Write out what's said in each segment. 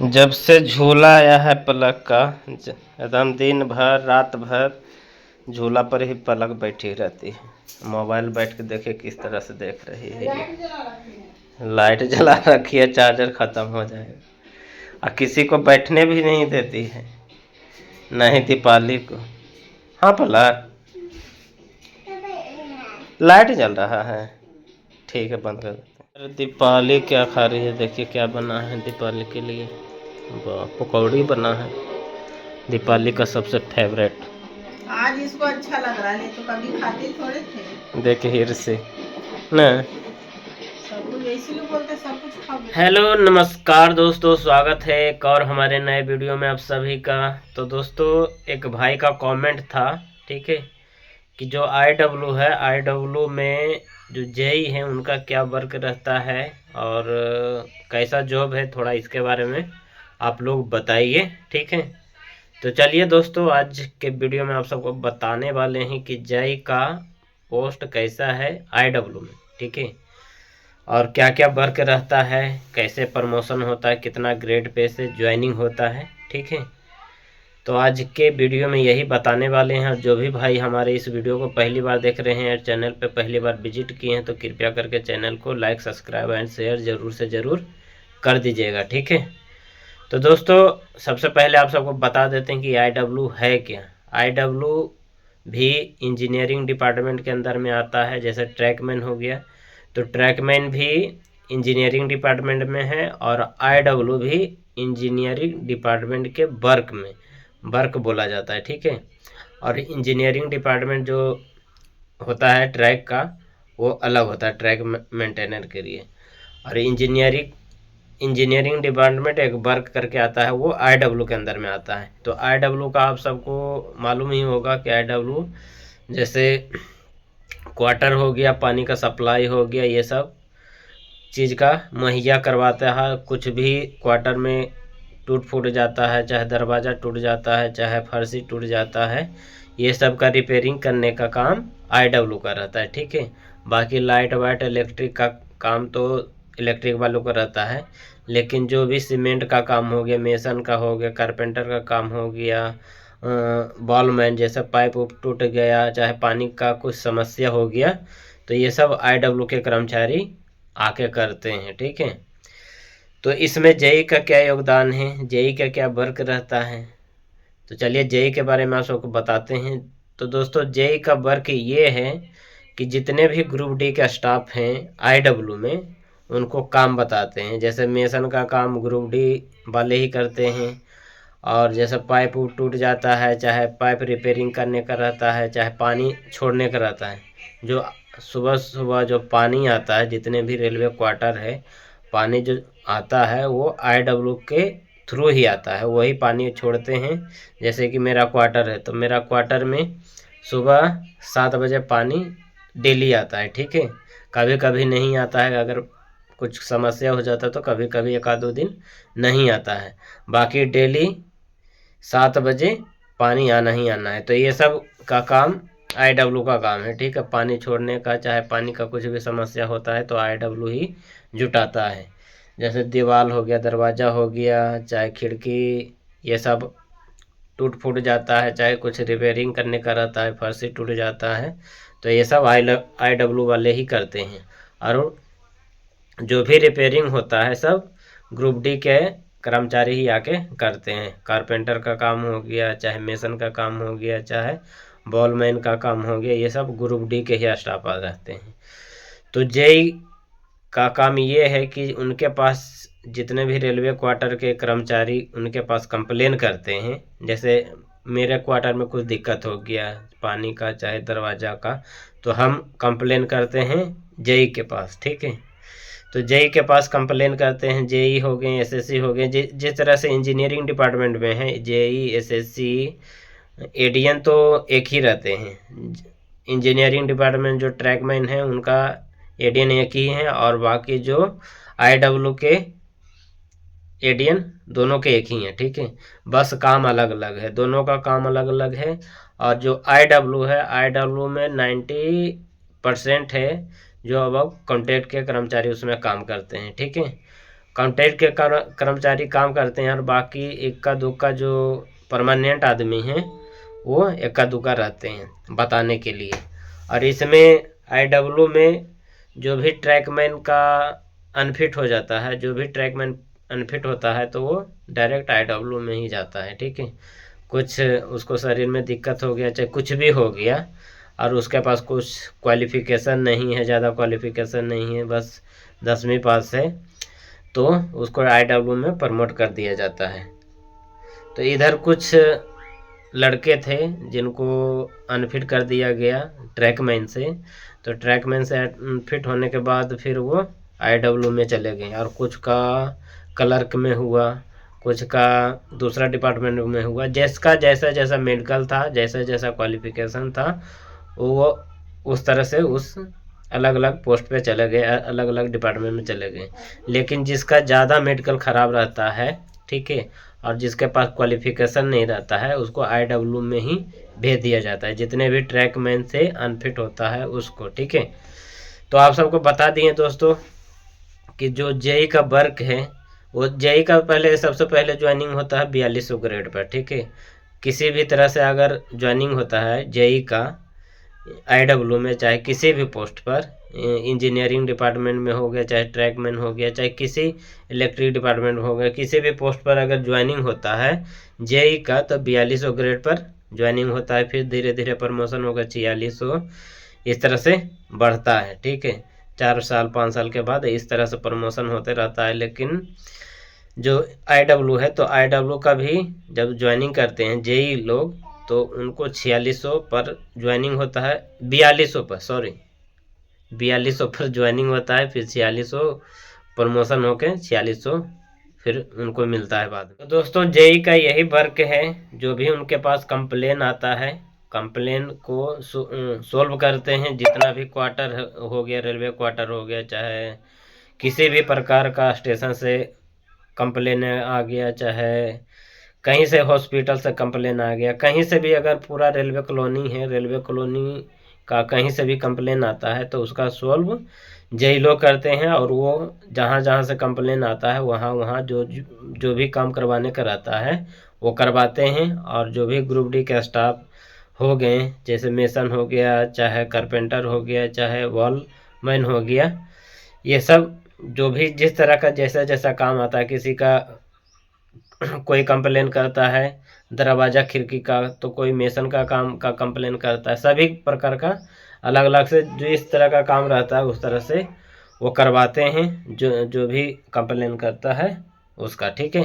जब से झूला आया है पलक का एकदम दिन भर रात भर झूला पर ही पलक बैठी रहती है। मोबाइल बैठ के देखे किस तरह से देख रही है। लाइट जला रखी है, चार्जर ख़त्म हो जाएगा। और किसी को बैठने भी नहीं देती है, नहीं दीपाली को। हाँ पलक, लाइट जल रहा है, ठीक है बंद कर देते हैं। दीपाली क्या खा रही है, देखिए क्या बना है दीपाली के लिए। पकौड़ी बना है, दीपाली का सबसे फेवरेट। आज इसको अच्छा लग रहा है, नहीं तो कभी खाते थोड़े थे। देखिए हिर से ना। सब कुछ इसीलिए बोलते सब कुछ खाओ। हेलो नमस्कार दोस्तों, स्वागत है एक और हमारे नए वीडियो में आप सभी का। तो दोस्तों, एक भाई का कमेंट था, ठीक है, कि जो IW है, IW में जो जेई है उनका क्या वर्क रहता है और कैसा जॉब है, थोड़ा इसके बारे में आप लोग बताइए, ठीक है। तो चलिए दोस्तों, आज के वीडियो में आप सबको बताने वाले हैं कि जेई का पोस्ट कैसा है IW में, ठीक है, और क्या क्या वर्क रहता है, कैसे प्रमोशन होता है, कितना ग्रेड पे से ज्वाइनिंग होता है, ठीक है। तो आज के वीडियो में यही बताने वाले हैं। जो भी भाई हमारे इस वीडियो को पहली बार देख रहे हैं, चैनल पे पहली बार विजिट किए हैं, तो कृपया करके चैनल को लाइक, सब्सक्राइब एंड शेयर ज़रूर से ज़रूर कर दीजिएगा, ठीक है। तो दोस्तों, सबसे पहले आप सबको बता देते हैं कि IW है क्या। IW भी इंजीनियरिंग डिपार्टमेंट के अंदर में आता है। जैसे ट्रैकमैन हो गया, तो ट्रैकमैन भी इंजीनियरिंग डिपार्टमेंट में है, और IW भी इंजीनियरिंग डिपार्टमेंट के वर्क बोला जाता है, ठीक है। और इंजीनियरिंग डिपार्टमेंट जो होता है ट्रैक का, वो अलग होता है ट्रैक मेंटेनर के लिए। और इंजीनियरिंग डिपार्टमेंट एक वर्क करके आता है, वो IW के अंदर में आता है। तो IW का आप सबको मालूम ही होगा कि IW जैसे क्वार्टर हो गया, पानी का सप्लाई हो गया, ये सब चीज़ का मुहैया करवाता है। कुछ भी क्वार्टर में टूट फूट जाता है, चाहे दरवाज़ा टूट जाता है, चाहे फर्शी टूट जाता है, ये सब का रिपेयरिंग करने का काम IW का रहता है, ठीक है। बाकी लाइट वाइट इलेक्ट्रिक का काम तो इलेक्ट्रिक वालों का रहता है, लेकिन जो भी सीमेंट का काम हो गया, मेसन का हो गया, कारपेंटर का काम हो गया, बॉलमैन जैसा पाइप उप टूट गया, चाहे पानी का कुछ समस्या हो गया, तो ये सब IW के कर्मचारी आके करते हैं, ठीक है। तो इसमें जेई का क्या योगदान है, जेई का क्या वर्क रहता है, तो चलिए जेई के बारे में आप सबको बताते हैं। तो दोस्तों, जेई का वर्क ये है कि जितने भी ग्रुप डी का स्टाफ हैं IW में, उनको काम बताते हैं। जैसे मेसन का काम ग्रुप डी वाले ही करते हैं, और जैसे पाइप टूट जाता है, चाहे पाइप रिपेयरिंग करने का रहता है, चाहे पानी छोड़ने का रहता है, जो सुबह सुबह जो पानी आता है, जितने भी रेलवे क्वार्टर है, पानी जो आता है वो IW के थ्रू ही आता है, वही पानी छोड़ते हैं। जैसे कि मेरा क्वार्टर है, तो मेरा क्वार्टर में सुबह 7 बजे पानी डेली आता है, ठीक है। कभी कभी नहीं आता है, अगर कुछ समस्या हो जाता है तो कभी कभी एक आध दो दिन नहीं आता है। बाकी डेली 7 बजे पानी आना ही आना है। तो ये सब का काम IW का काम है, ठीक है। पानी छोड़ने का, चाहे पानी का कुछ भी समस्या होता है तो IW ही जुटाता है। जैसे दीवार हो गया, दरवाज़ा हो गया, चाहे खिड़की, ये सब टूट फूट जाता है, चाहे कुछ रिपेयरिंग करने का रहता है, फर्शी टूट जाता है, तो ये सब IW वाले ही करते हैं। और जो भी रिपेयरिंग होता है सब ग्रुप डी के कर्मचारी ही आके करते हैं। कारपेंटर का काम हो गया, चाहे मेसन का काम हो गया, चाहे बॉलमैन का काम हो गया, ये सब ग्रुप डी के ही स्टाफ आ रहते हैं। तो जेई का काम ये है कि उनके पास जितने भी रेलवे क्वार्टर के कर्मचारी उनके पास कंप्लेन करते हैं। जैसे मेरे क्वार्टर में कुछ दिक्कत हो गया पानी का, चाहे दरवाज़ा का, तो हम कंप्लेन करते हैं जेई के पास, ठीक है। तो जेई के पास कंप्लेन करते हैं। जेई हो गए, SSC हो गए, जिस तरह से इंजीनियरिंग डिपार्टमेंट में है, जेई, SSC, ADN तो एक ही रहते हैं। इंजीनियरिंग डिपार्टमेंट जो ट्रैकमैन है उनका ADN एक ही है, और बाकी जो IW के ADN दोनों के एक ही हैं, ठीक है। बस काम अलग अलग है, दोनों का काम अलग अलग है। और जो IW है, IW में 90% है जो अब कॉन्ट्रैक्ट के कर्मचारी उसमें काम करते हैं, ठीक है। कॉन्ट्रैक्ट के कर्मचारी काम करते हैं और बाकी इक्का दुक्का जो परमानेंट आदमी हैं वो इक्का दुक्का रहते हैं बताने के लिए। और इसमें IW में जो भी ट्रैकमैन का अनफिट हो जाता है, जो भी ट्रैकमैन अनफिट होता है तो वो डायरेक्ट IW में ही जाता है, ठीक है। कुछ उसको शरीर में दिक्कत हो गया, चाहे कुछ भी हो गया, और उसके पास कुछ क्वालिफिकेशन नहीं है, ज़्यादा क्वालिफिकेशन नहीं है, बस 10वीं पास है, तो उसको IW में प्रमोट कर दिया जाता है। तो इधर कुछ लड़के थे जिनको अनफिट कर दिया गया ट्रैकमैन से, तो ट्रैकमैन से अनफिट होने के बाद फिर वो IW में चले गए, और कुछ का क्लर्क में हुआ, कुछ का दूसरा डिपार्टमेंट में हुआ। जिसका जैसा जैसा मेडिकल था, जैसा जैसा क्वालिफिकेशन था, वो उस तरह से उस अलग अलग पोस्ट पे चले गए, अलग अलग डिपार्टमेंट में चले गए। लेकिन जिसका ज़्यादा मेडिकल ख़राब रहता है, ठीक है, और जिसके पास क्वालिफिकेशन नहीं रहता है, उसको IW में ही भेज दिया जाता है, जितने भी ट्रैकमैन से अनफिट होता है उसको, ठीक है। तो आप सबको बता दिए दोस्तों कि जो JEE का वर्क है, वो JEE का पहले सबसे पहले ज्वाइनिंग होता है 4200 ग्रेड पर, ठीक है। किसी भी तरह से अगर ज्वाइनिंग होता है JEE का IW में, चाहे किसी भी पोस्ट पर, इंजीनियरिंग डिपार्टमेंट में हो गया, चाहे ट्रैकमैन हो गया, चाहे किसी इलेक्ट्रिक डिपार्टमेंट हो गया, किसी भी पोस्ट पर अगर ज्वाइनिंग होता है JEE का, तो 4200 ग्रेड पर ज्वाइनिंग होता है। फिर धीरे धीरे प्रमोशन होगा 4600, इस तरह से बढ़ता है, ठीक है। 4 साल 5 साल के बाद इस तरह से प्रमोशन होते रहता है। लेकिन जो IW है, तो IW का भी जब ज्वाइनिंग करते हैं JEE लोग, तो उनको 4600 पर ज्वाइनिंग होता है, 4200 पर, सॉरी 4200 पर ज्वाइनिंग होता है, फिर 4600 प्रमोशन होके 4600 फिर उनको मिलता है बाद में। तो दोस्तों JEE का यही वर्क है, जो भी उनके पास कंप्लेन आता है, कंप्लेन को सोल्व करते हैं। जितना भी क्वार्टर हो गया, रेलवे क्वार्टर हो गया, चाहे किसी भी प्रकार का स्टेशन से कंप्लेन आ गया, चाहे कहीं से हॉस्पिटल से कंप्लेन आ गया, कहीं से भी अगर पूरा रेलवे कॉलोनी है, रेलवे कॉलोनी का कहीं से भी कंप्लेन आता है, तो उसका सोल्व JEE लोग करते हैं। और वो जहाँ जहाँ से कंप्लेन आता है, वहाँ वहाँ जो भी काम करवाने का रहता है वो करवाते हैं। और जो भी ग्रुप डी के स्टाफ हो गए, जैसे मेसन हो गया, चाहे कारपेंटर हो गया, चाहे वॉलमैन हो गया, ये सब जो भी जिस तरह का जैसा जैसा काम आता है, किसी का कोई कंप्लेन करता है दरवाज़ा खिड़की का, तो कोई मेसन का काम का कंप्लेन करता है, सभी प्रकार का अलग अलग से जो इस तरह का काम रहता है उस तरह से वो करवाते हैं, जो भी कंप्लेन करता है उसका, ठीक है।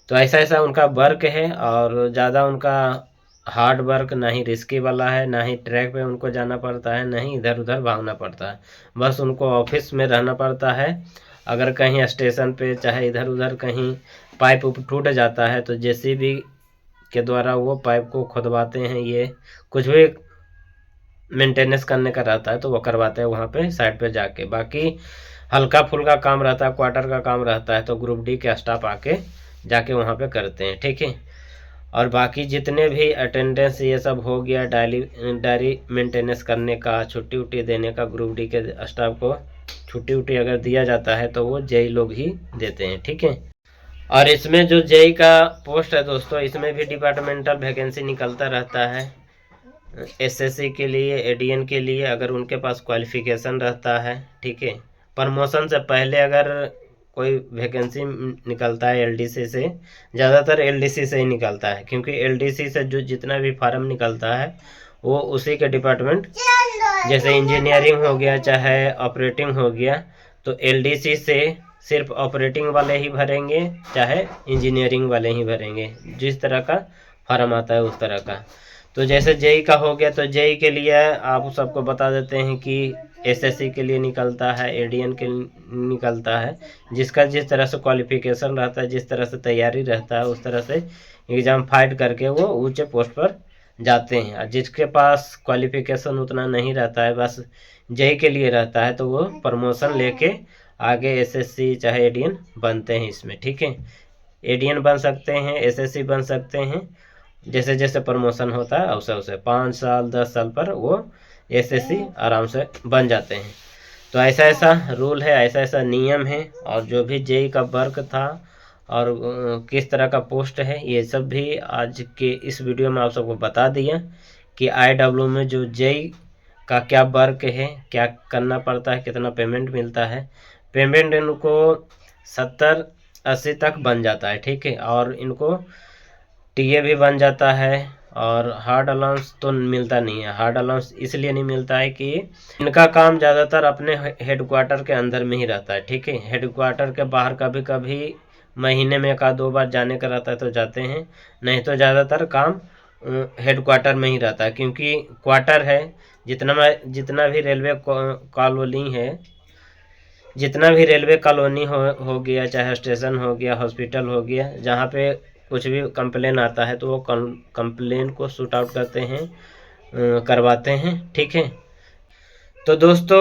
तो ऐसा ऐसा उनका वर्क है, और ज़्यादा उनका हार्ड वर्क ना ही रिस्की वाला है, ना ही ट्रैक पे उनको जाना पड़ता है, ना ही इधर उधर भागना पड़ता है। बस उनको ऑफिस में रहना पड़ता है। अगर कहीं स्टेशन पे चाहे इधर उधर कहीं पाइप टूट जाता है, तो JCB के द्वारा वो पाइप को खुदवाते हैं। ये कुछ भी मेंटेनेंस करने का रहता है तो वो करवाते हैं वहाँ पे साइड पे जाके। बाकी हल्का फुल्का काम रहता है, क्वार्टर का काम रहता है, तो ग्रुप डी के स्टाफ आके जाके वहाँ पे करते हैं, ठीक है। और बाकी जितने भी अटेंडेंस ये सब हो गया, डायरी मेंटेनेंस करने का, छुट्टी उट्टी देने का, ग्रुप डी के स्टाफ को छुट्टी उट्टी अगर दिया जाता है तो वो JEE लोग ही देते हैं, ठीक है। और इसमें जो JEE का पोस्ट है दोस्तों, इसमें भी डिपार्टमेंटल वैकेंसी निकलता रहता है। SSC के लिए, ADN के लिए, अगर उनके पास क्वालिफिकेशन रहता है, ठीक है। प्रमोशन से पहले अगर कोई वैकेंसी निकलता है LDC से, ज़्यादातर LDC से ही निकलता है, क्योंकि LDC से जो जितना भी फार्म निकलता है वो उसी के डिपार्टमेंट, जैसे इंजीनियरिंग हो गया, चाहे ऑपरेटिंग हो गया, तो LDC से सिर्फ ऑपरेटिंग वाले ही भरेंगे, चाहे इंजीनियरिंग वाले ही भरेंगे, जिस तरह का फार्म आता है उस तरह का। तो जैसे JEE का हो गया, तो JEE के लिए आप सबको बता देते हैं कि SSC के लिए निकलता है, ADN के निकलता है। जिसका जिस तरह से क्वालिफिकेशन रहता है, जिस तरह से तैयारी रहता है, उस तरह से एग्ज़ाम फाइट करके वो ऊंचे पोस्ट पर जाते हैं। और जिसके पास क्वालिफिकेशन उतना नहीं रहता है, बस JEE के लिए रहता है, तो वो प्रमोशन लेके आगे SSC चाहे ADN बनते हैं इसमें, ठीक है। ADN बन सकते हैं, SSC बन सकते हैं, जैसे जैसे प्रमोशन होता है वैसे वैसे 5 साल 10 साल पर वो SSC आराम से बन जाते हैं। तो ऐसा ऐसा रूल है, ऐसा ऐसा नियम है, और जो भी जेई का वर्क था और किस तरह का पोस्ट है, ये सब भी आज के इस वीडियो में आप सबको बता दिया कि IW में जो जेई का क्या वर्क है, क्या करना पड़ता है, कितना पेमेंट मिलता है। पेमेंट इनको 70-80 तक बन जाता है, ठीक है। और इनको टीए भी बन जाता है, और हार्ड अलाउंस तो मिलता नहीं है। हार्ड अलाउंस इसलिए नहीं मिलता है कि इनका काम ज़्यादातर अपने हेडक्वार्टर के अंदर में ही रहता है, ठीक है। हेडक्वार्टर के बाहर कभी कभी महीने में 1-2 बार जाने का रहता है तो जाते हैं, नहीं तो ज़्यादातर काम हेडक्वार्टर में ही रहता है, क्योंकि क्वार्टर है जितना भी रेलवे कॉलोनी है, जितना भी रेलवे कॉलोनी हो गया, चाहे स्टेशन हो गया, हॉस्पिटल हो गया, जहाँ पे कुछ भी कंप्लेन आता है तो वो कंप्लेन को शूट आउट करते हैं, करवाते हैं, ठीक है। तो दोस्तों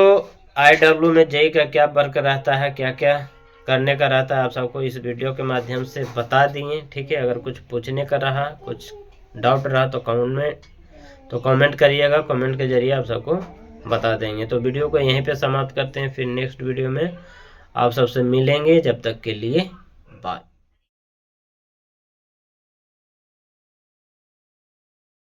IW में जेई का क्या वर्क रहता है, क्या क्या करने का रहता है, आप सबको इस वीडियो के माध्यम से बता दिए, ठीक है। अगर कुछ पूछने का रहा, कुछ डाउट रहा तो कमेंट करिएगा, कमेंट के जरिए आप सबको बता देंगे। तो वीडियो को यहीं पे समाप्त करते हैं, फिर नेक्स्ट वीडियो में आप सबसे मिलेंगे। जब तक के लिए बाय।